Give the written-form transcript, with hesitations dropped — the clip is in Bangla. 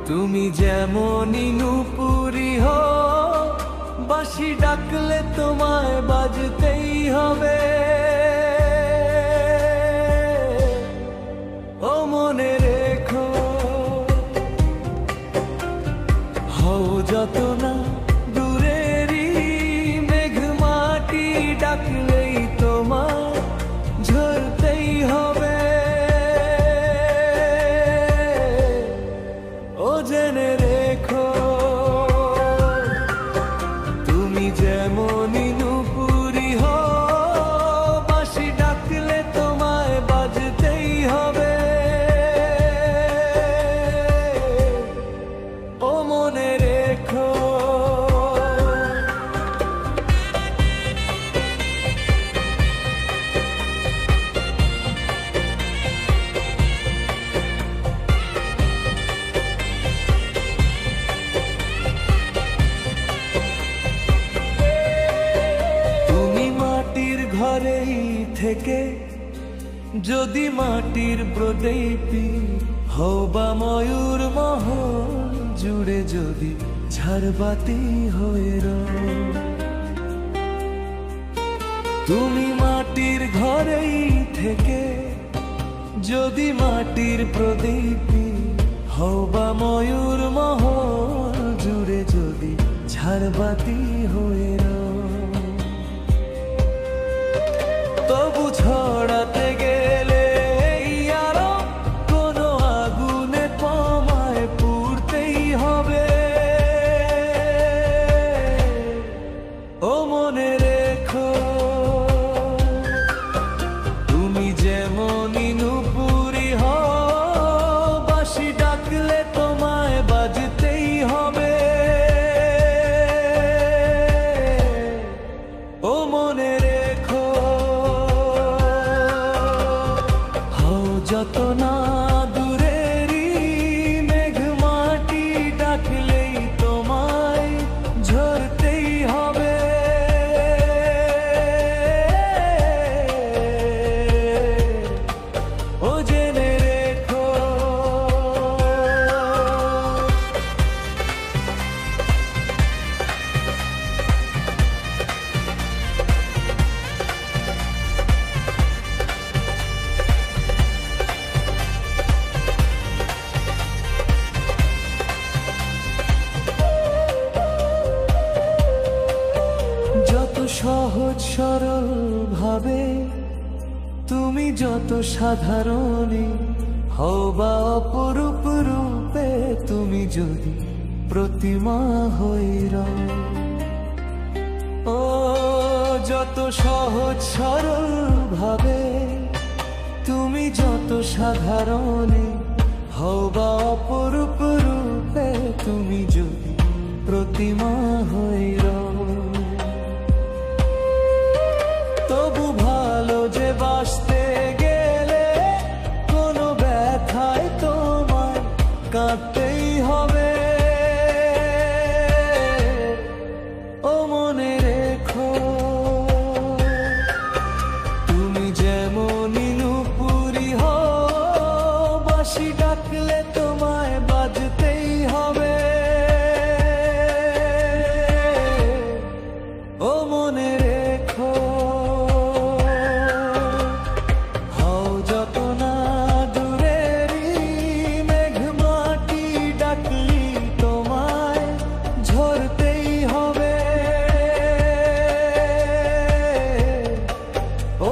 তুমি যেমনই নূপুরি হো, বাঁশি ডাকলে তোমায় বাজতেই হবে। ও মনে রেখো, হও যত না দূরেরই মেঘ মাটি, ডাকলেই তোমায় ঝরতেই হবে। ও জেনে রেখো, তুমি যেমনই নূপুরি হো, বাঁশি ডাকলে তোমায় বাজতেই হবে। ও মনে রেখো, ঘরেই থেকে যদি মাটির প্রদীপী হও, বা ময়ূর মহল জুড়ে যদি ঝাড়বাতি হয়ে রও। তুমি মাটির ঘরেই থেকে যদি মাটির প্রদীপী হও, বা ময়ূর মহল জুড়ে যদি ঝাড়বাতি হয়ে রও। তবু ছড়াতে গেলে আরো কোনো আগুনে তোমায় পুড়তেই হবে। ও মনে রেখো, তুমি যেমনই নূপুরি হো, বাঁশি ডাকলে তোমায় বাজতেই হবে। ও মনে রেখো, যত না দূরেরই মেঘ মাটি, ডাকলেই তোমায় ঝরতেই হবে। ও জেনে রেখো, সহজ সরল ভাবে তুমি যত সাধারণই হও, বা অপরূপ রূপে তুমি যদি প্রতিমা হয়ে রও। ও যত সহজ সরল ভাবে তুমি যত সাধারণই হও, বা অপরূপ রূপে তুমি যদি প্রতিমা হয়ে রও। তবু ভালো যে বাসতে গেলে কোনো ব্যথায় তোমায় কাঁদতেই হবে। ও মনে রেখো, তুমি যেমনই নূপুরি হো, বাঁশি ডাকলে তোমায় বাজতেই হবে। ও মনে রেখো, ও